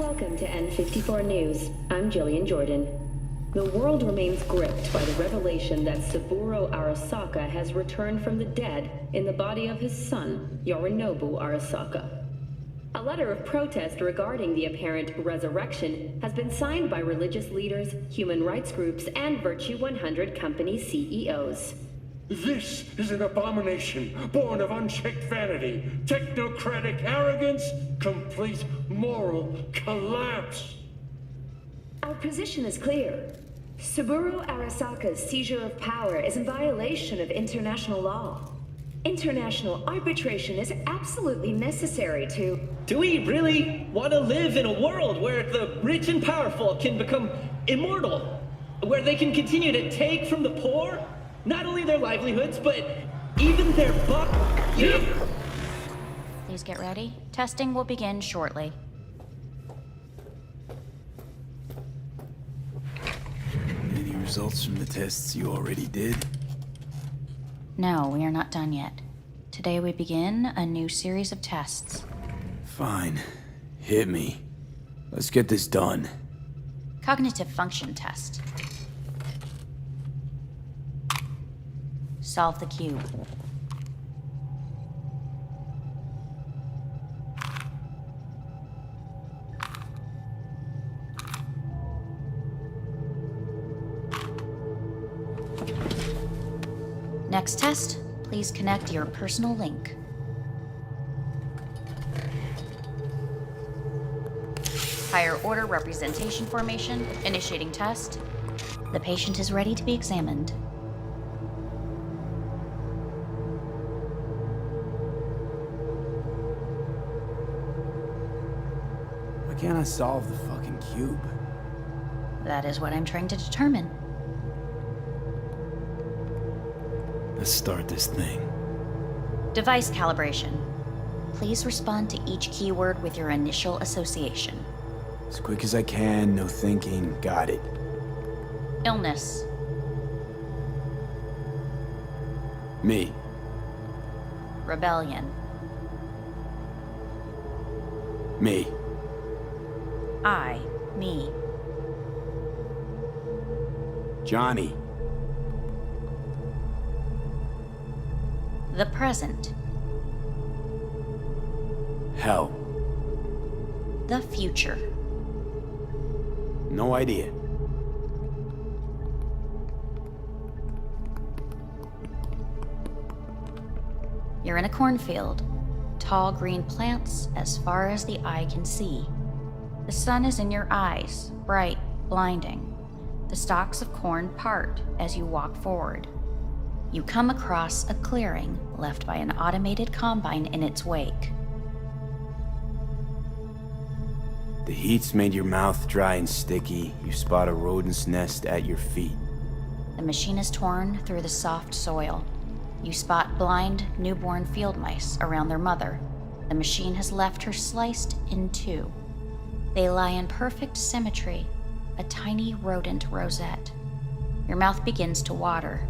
Welcome to N54 News. I'm Jillian Jordan. The world remains gripped by the revelation that Saburo Arasaka has returned from the dead in the body of his son, Yorinobu Arasaka. A letter of protest regarding the apparent resurrection has been signed by religious leaders, human rights groups, and Virtue 100 company CEOs. This is an abomination born of unchecked vanity, technocratic arrogance, complete moral collapse. Our position is clear. Saburo Arasaka's seizure of power is in violation of international law. International arbitration is absolutely necessary to... Do we really want to live in a world where the rich and powerful can become immortal? Where they can continue to take from the poor? Not only their livelihoods, but even their Please get ready. Testing will begin shortly. Any results from the tests you already did? No, we are not done yet. Today we begin a new series of tests. Fine. Hit me. Let's get this done. Cognitive function test. Solve the cube. Next test, please connect your personal link. Higher order representation formation, initiating test. The patient is ready to be examined. Why can't I solve the fucking cube? That is what I'm trying to determine. Let's start this thing. Device calibration. Please respond to each keyword with your initial association. As quick as I can, no thinking. Got it. Illness. Me. Rebellion. Me. Me. Johnny. The present. Hell. The future. No idea. You're in a cornfield. Tall green plants as far as the eye can see. The sun is in your eyes, bright, blinding. The stalks of corn part as you walk forward. You come across a clearing left by an automated combine in its wake. The heat's made your mouth dry and sticky. You spot a rodent's nest at your feet. The machine is torn through the soft soil. You spot blind, newborn field mice around their mother. The machine has left her sliced in two. They lie in perfect symmetry, a tiny rodent rosette. Your mouth begins to water.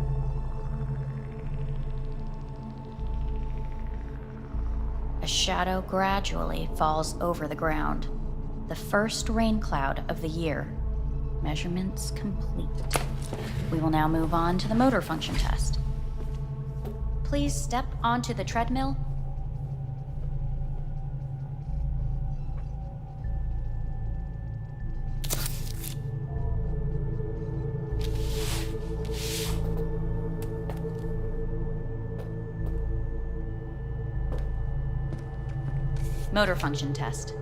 A shadow gradually falls over the ground. The first rain cloud of the year. Measurements complete. We will now move on to the motor function test. Please step onto the treadmill. Motor function test.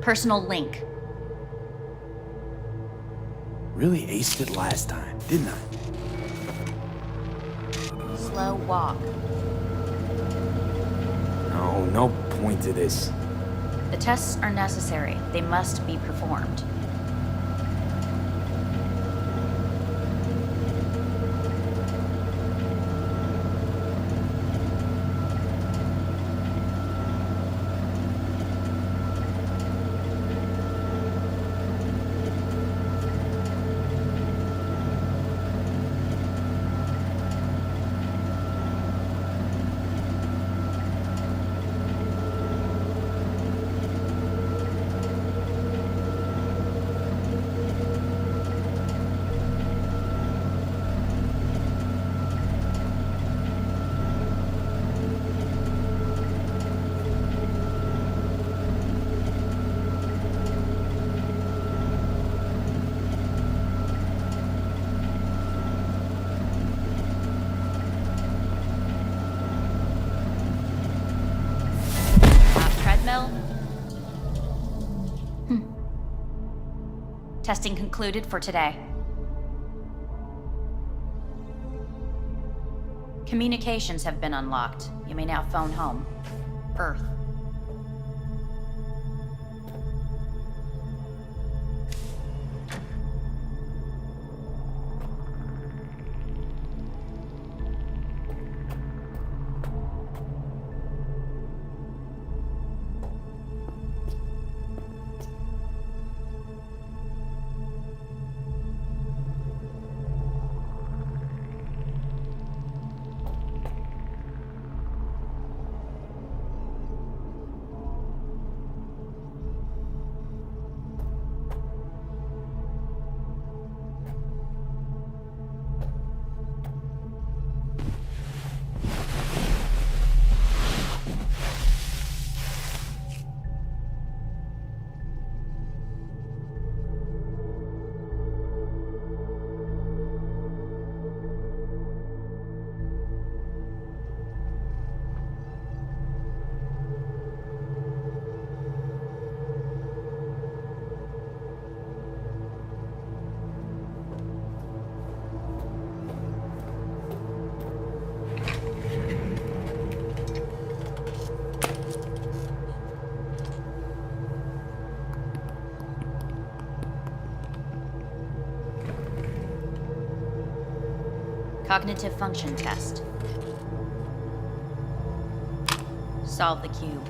Personal link. Really aced it last time, didn't I? Slow walk. No point to this. The tests are necessary. They must be performed. Testing concluded for today. Communications have been unlocked. You may now phone home. Earth. Cognitive function test. Solve the cube.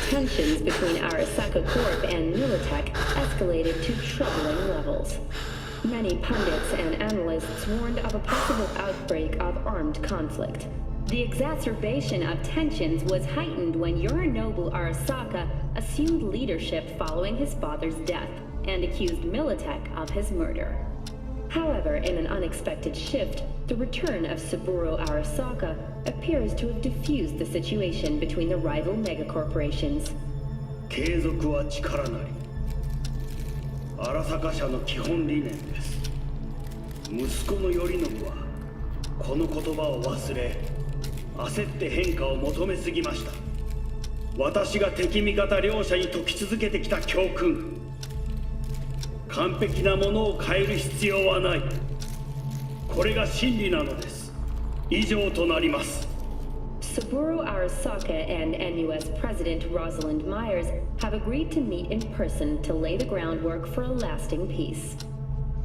Tensions between Arasaka Corp and Militech escalated to troubling levels. Many pundits and analysts warned of a possible outbreak of armed conflict. The exacerbation of tensions was heightened when Yorinobu Arasaka assumed leadership following his father's death and accused Militech of his murder. However, in an unexpected shift, the return of Saburo Arasaka appears to have diffused the situation between the rival megacorporations. 継続は力なり。荒坂社の基本理念です。息子の頼信はこの言葉を忘れ、焦って変化を求めすぎました。私が敵味方両者に説き続けてきた教訓。完璧なものを変える必要はない。これが真理なのです。以上となります。Saburo Arasaka and NUS President Rosalind Myers have agreed to meet in person to lay the groundwork for a lasting peace.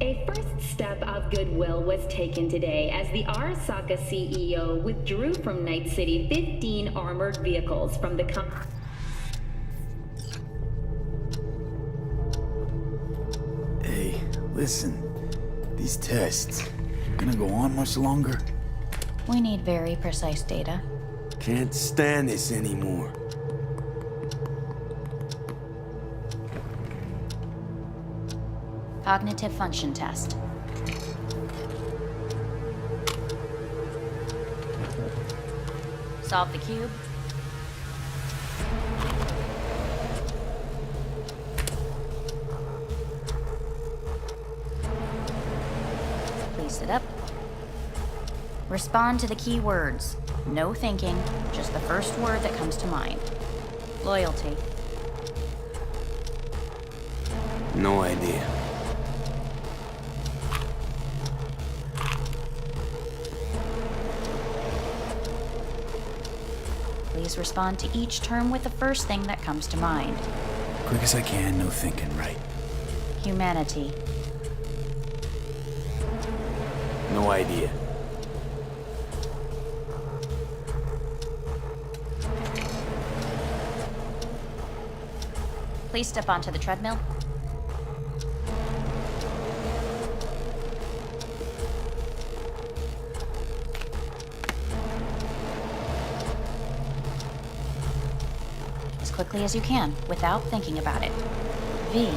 A first step of goodwill was taken today as the Arasaka CEO withdrew from Night City 15 armored vehicles from the company. Hey, listen. These tests, gonna go on much longer? We need very precise data. Can't stand this anymore. Cognitive function test. Solve the cube. Please sit up. Respond to the key words. No thinking, just the first word that comes to mind. Loyalty. No idea. Please respond to each term with the first thing that comes to mind. Quick as I can, no thinking, right? Humanity. No idea. Please step onto the treadmill. As quickly as you can, without thinking about it. V.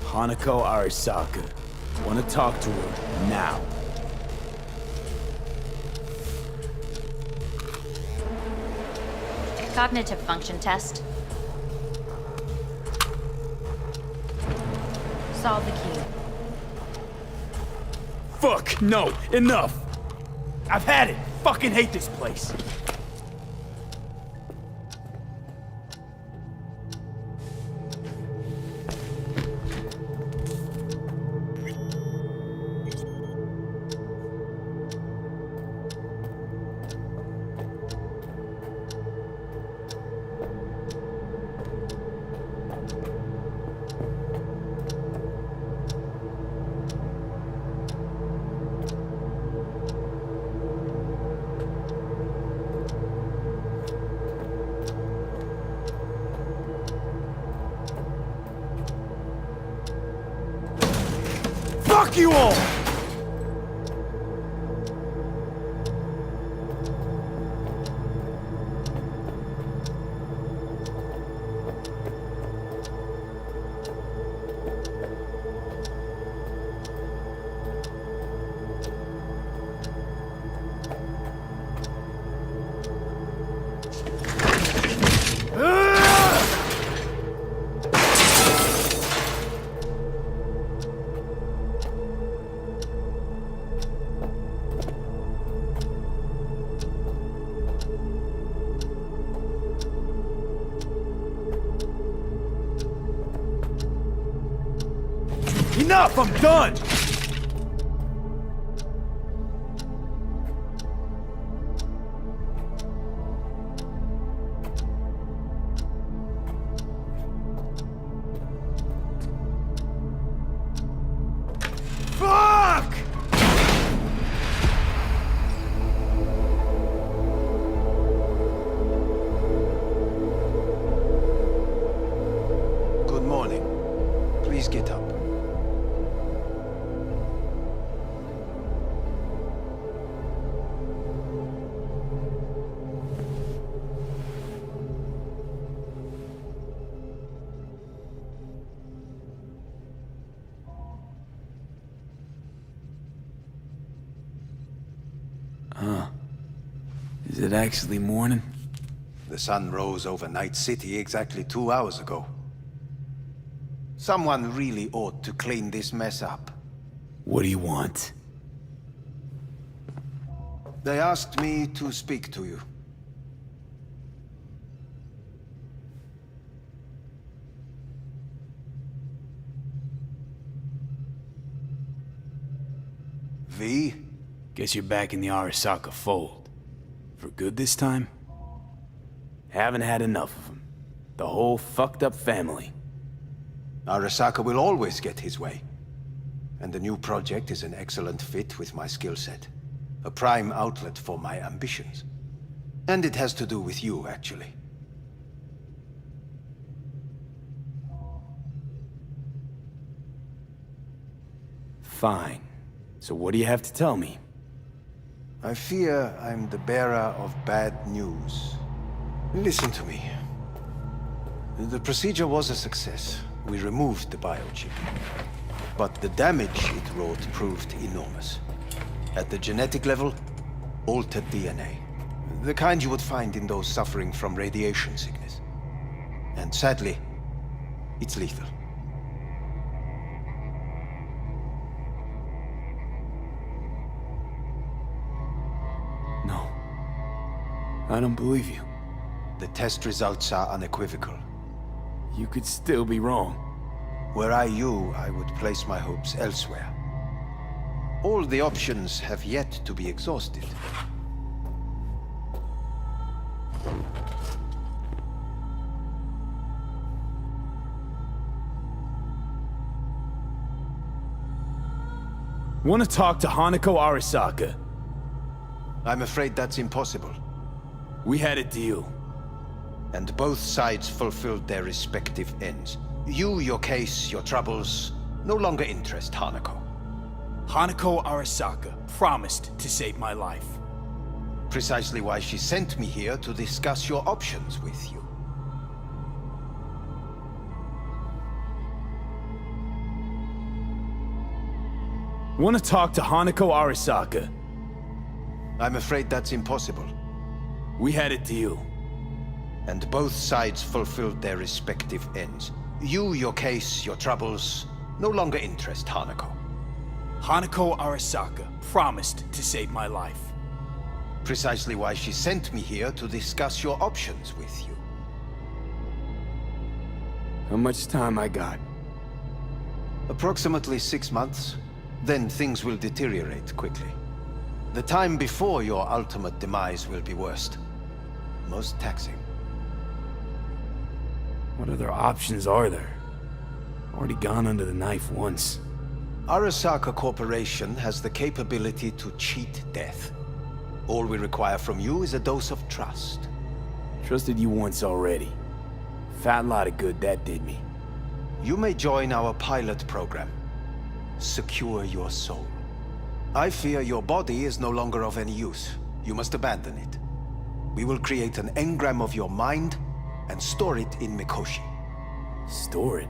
Hanako Arasaka. Want to talk to her now. Cognitive function test. Solve the cube. Fuck, no, enough! I've had it! Fucking hate this place! Fuck you all! Enough! I'm done! Fuck! Good morning. Please get up. Is it actually morning? The sun rose over Night City exactly 2 hours ago. Someone really ought to clean this mess up. What do you want? They asked me to speak to you. V? Guess you're back in the Arasaka fold. For good this time? Haven't had enough of them. The whole fucked up family. Arasaka will always get his way. And the new project is an excellent fit with my skill set. A prime outlet for my ambitions. And it has to do with you, actually. Fine. So what do you have to tell me? I fear I'm the bearer of bad news. Listen to me. The procedure was a success. We removed the biochip. But the damage it wrought proved enormous. At the genetic level, altered DNA. The kind you would find in those suffering from radiation sickness. And sadly, it's lethal. No. I don't believe you. The test results are unequivocal. You could still be wrong. Were I you, I would place my hopes elsewhere. All the options have yet to be exhausted. Want to talk to Hanako Arasaka? I'm afraid that's impossible. We had a deal. And both sides fulfilled their respective ends. You, your case, your troubles, no longer interest Hanako. Hanako Arasaka promised to save my life. Precisely why she sent me here to discuss your options with you. Want to talk to Hanako Arasaka? I'm afraid that's impossible. We had a deal. And both sides fulfilled their respective ends. You, your case, your troubles, no longer interest Hanako. Hanako Arasaka promised to save my life. Precisely why she sent me here to discuss your options with you. How much time I got? Approximately 6 months. Then things will deteriorate quickly. The time before your ultimate demise will be worst. Most taxing. What other options are there? Already gone under the knife once. Arasaka Corporation has the capability to cheat death. All we require from you is a dose of trust. Trusted you once already. Fat lot of good that did me. You may join our pilot program. Secure your soul. I fear your body is no longer of any use. You must abandon it. We will create an engram of your mind and store it in Mikoshi. Store it?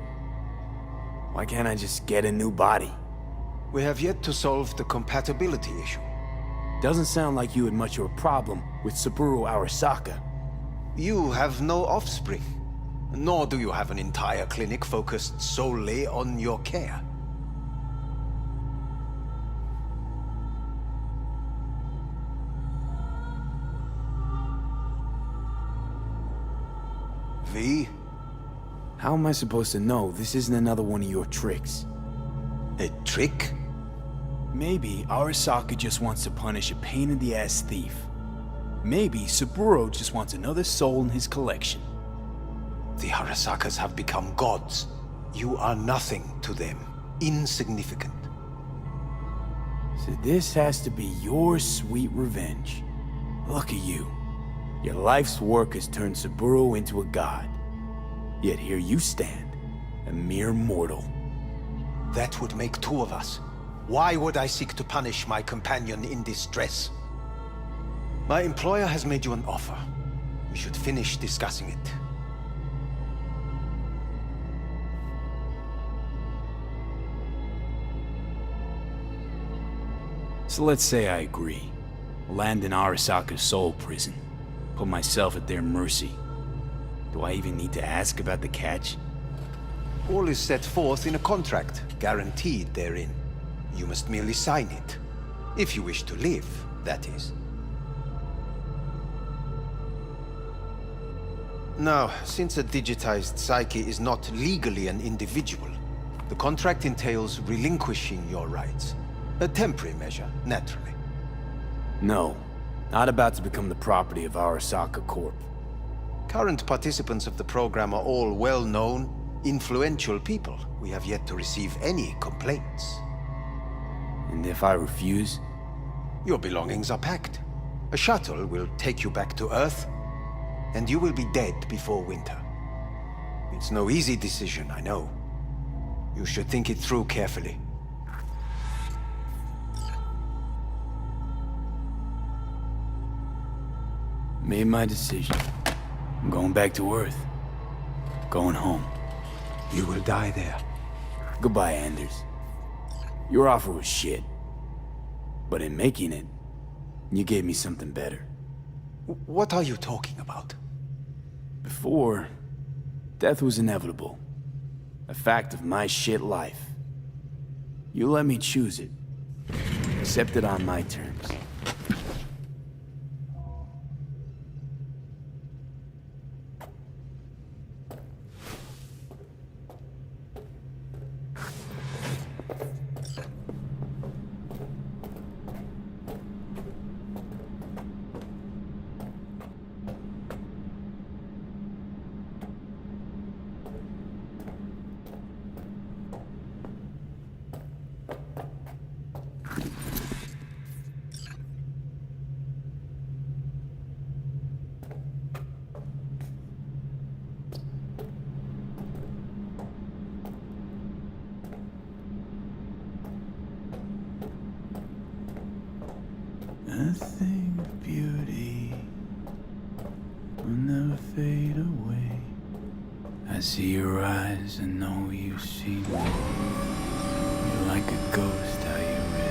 Why can't I just get a new body? We have yet to solve the compatibility issue. Doesn't sound like you had much of a problem with Saburo Arasaka. You have no offspring, nor do you have an entire clinic focused solely on your care. V? How am I supposed to know this isn't another one of your tricks? A trick? Maybe Arasaka just wants to punish a pain-in-the-ass thief. Maybe Saburo just wants another soul in his collection. The Arasakas have become gods. You are nothing to them. Insignificant. So this has to be your sweet revenge. Look at you. Your life's work has turned Saburo into a god. Yet here you stand, a mere mortal. That would make two of us. Why would I seek to punish my companion in distress? My employer has made you an offer. We should finish discussing it. So let's say I agree. Land in Arasaka's soul prison. Put myself at their mercy. Do I even need to ask about the catch? All is set forth in a contract, guaranteed therein. You must merely sign it. If you wish to live, that is. Now, since a digitized psyche is not legally an individual, the contract entails relinquishing your rights. A temporary measure, naturally. No. Not about to become the property of Arasaka Corp. Current participants of the program are all well-known, influential people. We have yet to receive any complaints. And if I refuse? Your belongings are packed. A shuttle will take you back to Earth, and you will be dead before winter. It's no easy decision, I know. You should think it through carefully. Made my decision. I'm going back to Earth. Going home. You will die there. Goodbye, Anders. Your offer was shit. But in making it, you gave me something better. What are you talking about? Before, death was inevitable. A fact of my shit life. You let me choose it. Accept it on my terms. Nothing of beauty will never fade away. I see your eyes and know you see me. You're like a ghost, how you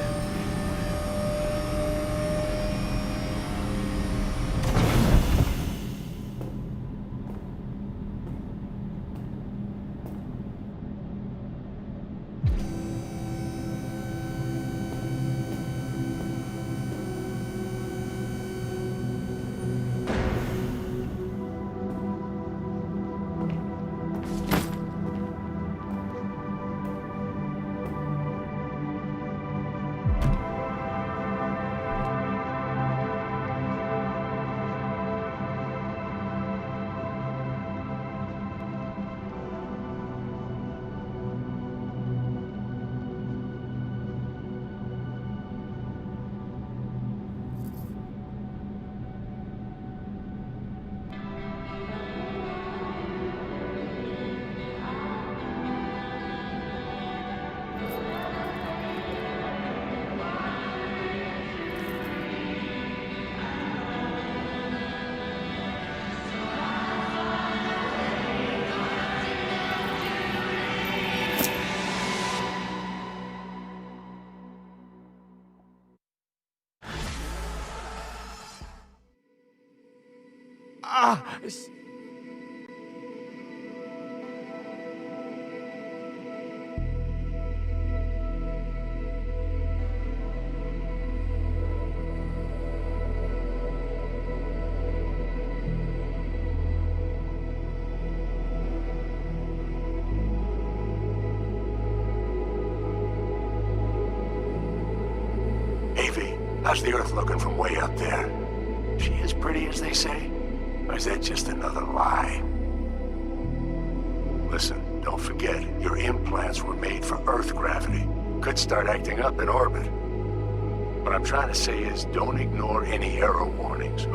This... How's the Earth looking from way up there? She as pretty as they say? Or is that just another lie? Listen, don't forget, your implants were made for Earth gravity. Could start acting up in orbit. What I'm trying to say is, don't ignore any error warnings, okay?